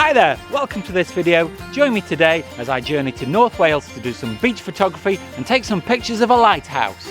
Hi there, welcome to this video. Join me today as I journey to North Wales to do some beach photography and take some pictures of a lighthouse.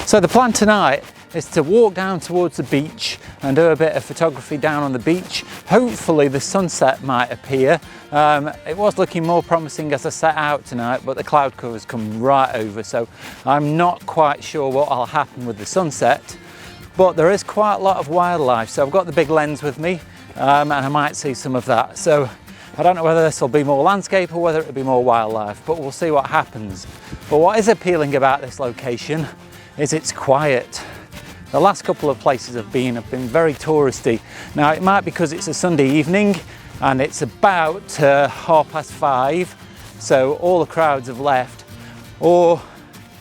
So the plan tonight is to walk down towards the beach and do a bit of photography down on the beach. Hopefully the sunset might appear. It was looking more promising as I set out tonight, but the cloud cover's come right over, so I'm not quite sure what will happen with the sunset. But there is quite a lot of wildlife, so I've got the big lens with me, and I might see some of that. So I don't know whether this will be more landscape or whether it'll be more wildlife, but we'll see what happens. But what is appealing about this location is it's quiet. The last couple of places I've been have been very touristy. Now it might be because it's a Sunday evening and it's about 5:30, so all the crowds have left, or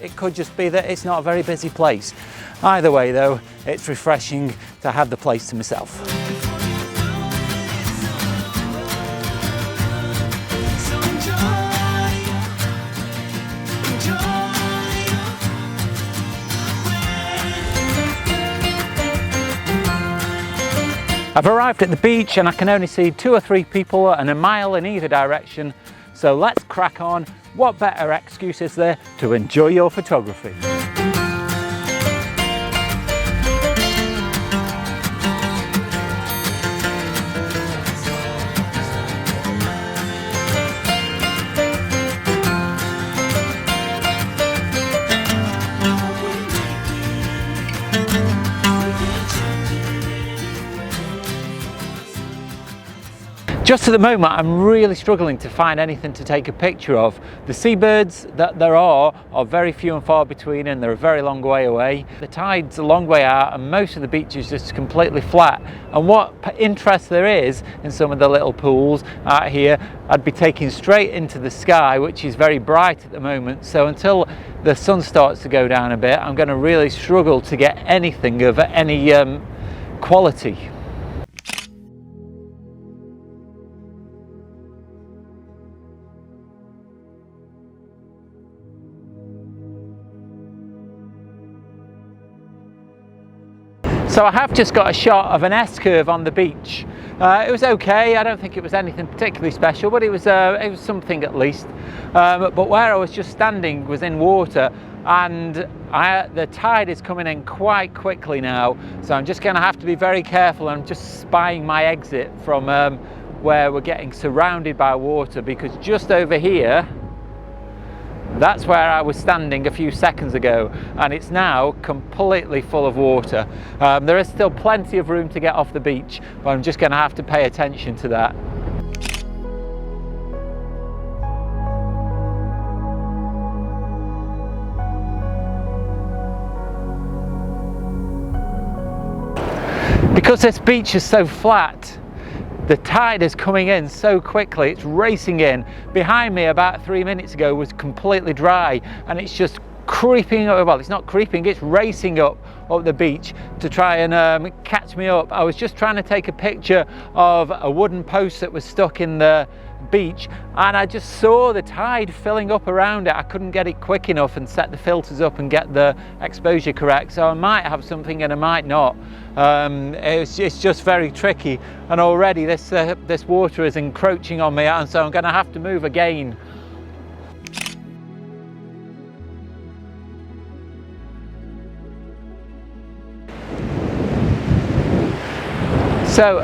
it could just be that it's not a very busy place. Either way though, it's refreshing to have the place to myself. I've arrived at the beach and I can only see 2 or 3 people and a mile in either direction. So let's crack on. What better excuse is there to enjoy your photography? Just at the moment, I'm really struggling to find anything to take a picture of. The seabirds that there are very few and far between, and they're a very long way away. The tide's a long way out and most of the beach is just completely flat. And what interest there is in some of the little pools out here, I'd be taking straight into the sky, which is very bright at the moment. So until the sun starts to go down a bit, I'm going to really struggle to get anything of any quality. So I have just got a shot of an S-curve on the beach. It was okay. I don't think it was anything particularly special, but it was something at least. But where I was just standing was in water, and the tide is coming in quite quickly now. So I'm just going to have to be very careful. I'm just spying my exit from where we're getting surrounded by water, because just over here, that's where I was standing a few seconds ago, and it's now completely full of water. There is still plenty of room to get off the beach, but I'm just going to have to pay attention to that. Because this beach is so flat, the tide is coming in so quickly, it's racing in. Behind me about 3 minutes ago was completely dry, and it's just creeping up. Well, it's not creeping, it's racing up the beach to try and catch me up. I was just trying to take a picture of a wooden post that was stuck in the beach, and I just saw the tide filling up around it. I couldn't get it quick enough and set the filters up and get the exposure correct, so I might have something and I might not. It's just very tricky, and already this water is encroaching on me, and so I'm going to have to move again. So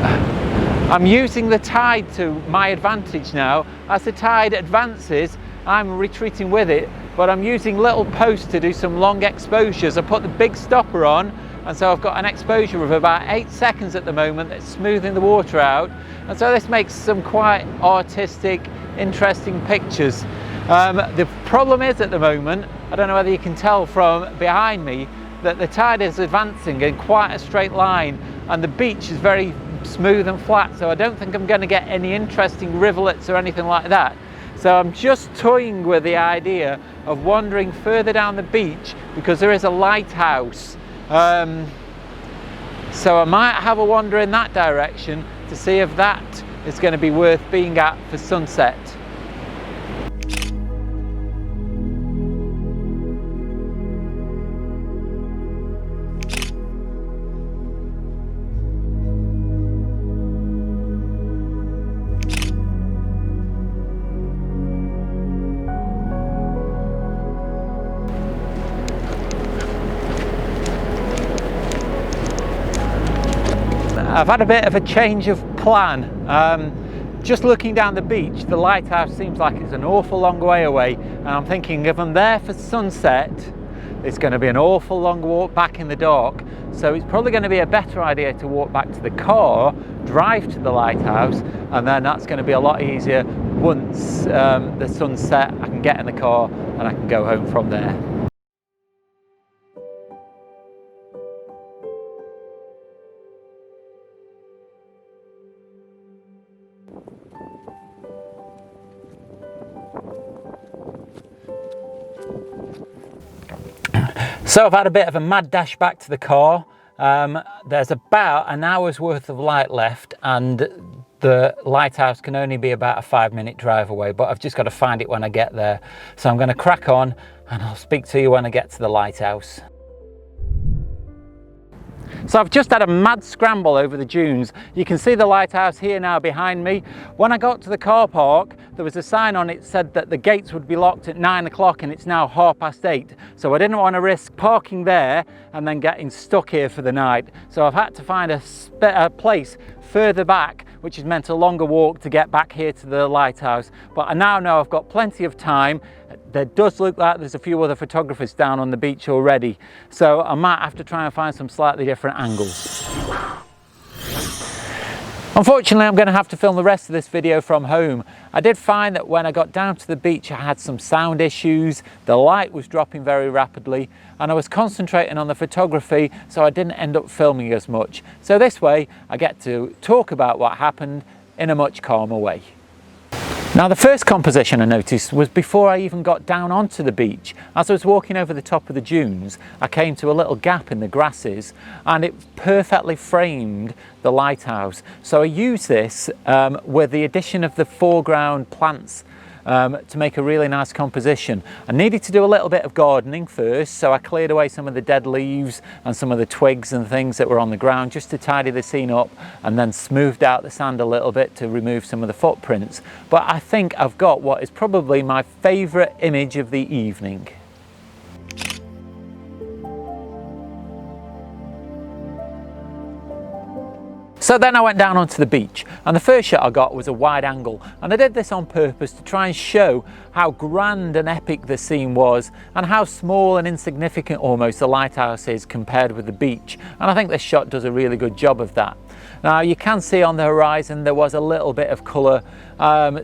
I'm using the tide to my advantage now. As the tide advances, I'm retreating with it, but I'm using little posts to do some long exposures. I put the big stopper on, and so I've got an exposure of about 8 seconds at the moment that's smoothing the water out, and so this makes some quite artistic, interesting pictures. The problem is at the moment, I don't know whether you can tell from behind me, that the tide is advancing in quite a straight line, and the beach is very smooth and flat, so I don't think I'm going to get any interesting rivulets or anything like that. So I'm just toying with the idea of wandering further down the beach, because there is a lighthouse. So I might have a wander in that direction to see if that is going to be worth being at for sunset. I've had a bit of a change of plan. Just looking down the beach, the lighthouse seems like it's an awful long way away, and I'm thinking if I'm there for sunset, it's going to be an awful long walk back in the dark. So it's probably going to be a better idea to walk back to the car, drive to the lighthouse, and then that's going to be a lot easier once the sun's set. I can get in the car and I can go home from there. So I've had a bit of a mad dash back to the car. There's about an hour's worth of light left, and the lighthouse can only be about a 5-minute drive away, but I've just got to find it when I get there. So I'm going to crack on and I'll speak to you when I get to the lighthouse. So I've just had a mad scramble over the dunes. You can see the lighthouse here now behind me. When I got to the car park, there was a sign on it said that the gates would be locked at 9 o'clock and it's now 8:30. So I didn't want to risk parking there and then getting stuck here for the night. So I've had to find a place further back, which has meant a longer walk to get back here to the lighthouse. But I now know I've got plenty of time. There does look like there's a few other photographers down on the beach already, so I might have to try and find some slightly different angles. Unfortunately, I'm going to have to film the rest of this video from home. I did find that when I got down to the beach, I had some sound issues, the light was dropping very rapidly, and I was concentrating on the photography, so I didn't end up filming as much. So this way, I get to talk about what happened in a much calmer way. Now, the first composition I noticed was before I even got down onto the beach. As I was walking over the top of the dunes, I came to a little gap in the grasses and it perfectly framed the lighthouse. So I used this with the addition of the foreground plants to make a really nice composition. I needed to do a little bit of gardening first, so I cleared away some of the dead leaves and some of the twigs and things that were on the ground just to tidy the scene up, and then smoothed out the sand a little bit to remove some of the footprints. But I think I've got what is probably my favourite image of the evening. So then I went down onto the beach, and the first shot I got was a wide angle, and I did this on purpose to try and show how grand and epic the scene was and how small and insignificant almost the lighthouse is compared with the beach, and I think this shot does a really good job of that. Now you can see on the horizon there was a little bit of colour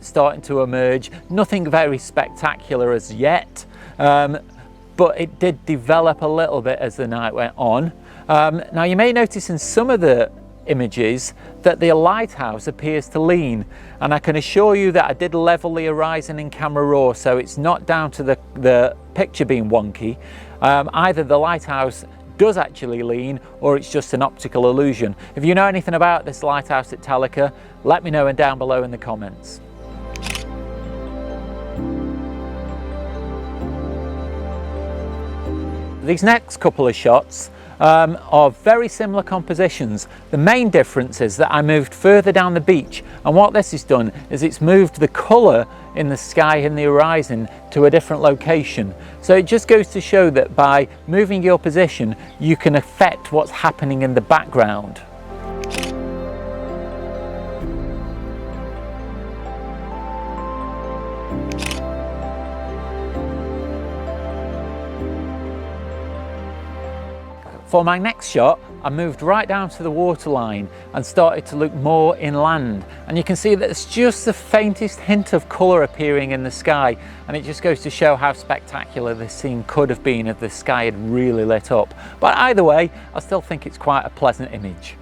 starting to emerge, nothing very spectacular as yet, but it did develop a little bit as the night went on. Now you may notice in some of the images that the lighthouse appears to lean, and I can assure you that I did level the horizon in camera raw, so it's not down to the picture being wonky. Either the lighthouse does actually lean or it's just an optical illusion. If you know anything about this lighthouse at Talacre, let me know down below in the comments. These next couple of shots are very similar compositions. The main difference is that I moved further down the beach, and what this has done is it's moved the colour in the sky and the horizon to a different location. So it just goes to show that by moving your position you can affect what's happening in the background. For my next shot, I moved right down to the waterline and started to look more inland, and you can see that it's just the faintest hint of colour appearing in the sky, and it just goes to show how spectacular this scene could have been if the sky had really lit up. But either way, I still think it's quite a pleasant image.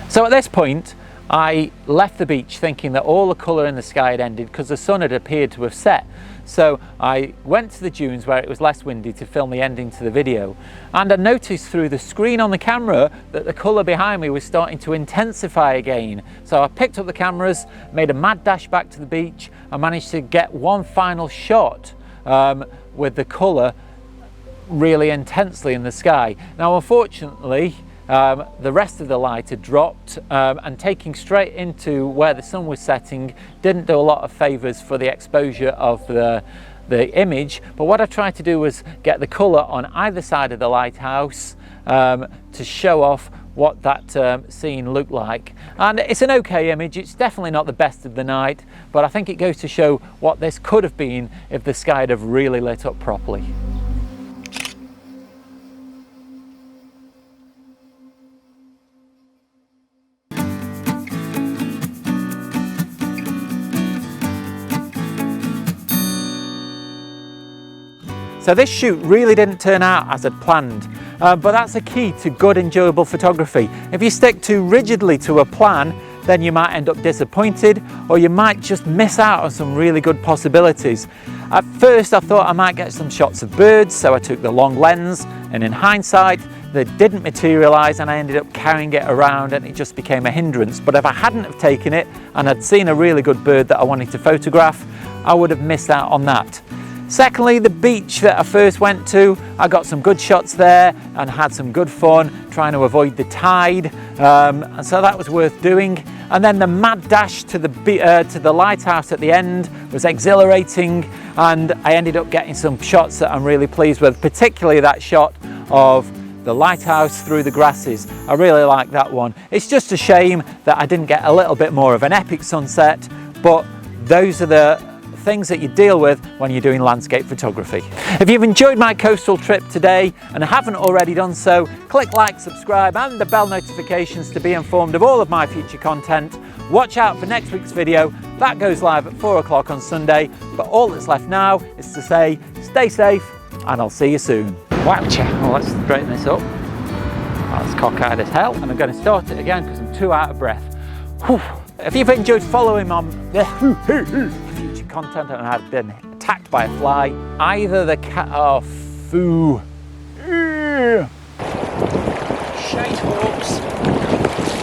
So at this point, I left the beach thinking that all the colour in the sky had ended because the sun had appeared to have set. So I went to the dunes where it was less windy to film the ending to the video, and I noticed through the screen on the camera that the colour behind me was starting to intensify again. So I picked up the cameras, made a mad dash back to the beach. I managed to get one final shot with the colour really intensely in the sky. Now unfortunately the rest of the light had dropped, and taking straight into where the sun was setting didn't do a lot of favours for the exposure of the image. But what I tried to do was get the colour on either side of the lighthouse to show off what that scene looked like. And it's an okay image. It's definitely not the best of the night, but I think it goes to show what this could have been if the sky had have really lit up properly. So this shoot really didn't turn out as I'd planned, but that's a key to good, enjoyable photography. If you stick too rigidly to a plan, then you might end up disappointed, or you might just miss out on some really good possibilities. At first I thought I might get some shots of birds, so I took the long lens, and in hindsight they didn't materialise, and I ended up carrying it around and it just became a hindrance. But if I hadn't have taken it and I'd seen a really good bird that I wanted to photograph, I would have missed out on that. Secondly, the beach that I first went to, I got some good shots there and had some good fun trying to avoid the tide, and so that was worth doing. And then the mad dash to the lighthouse at the end was exhilarating, and I ended up getting some shots that I'm really pleased with, particularly that shot of the lighthouse through the grasses. I really like that one. It's just a shame that I didn't get a little bit more of an epic sunset, but those are the things that you deal with when you're doing landscape photography. If you've enjoyed my coastal trip today and haven't already done so, click like, subscribe and the bell notifications to be informed of all of my future content. Watch out for next week's video. That goes live at 4 o'clock on Sunday, but all that's left now is to say stay safe and I'll see you soon. Wowcha. Well, let's straighten this up. That's cockeyed as hell, and I'm going to start it again because I'm too out of breath. Whew. If you've enjoyed following on future content and I've been attacked by a fly, either the cat or foo. Shite hawks.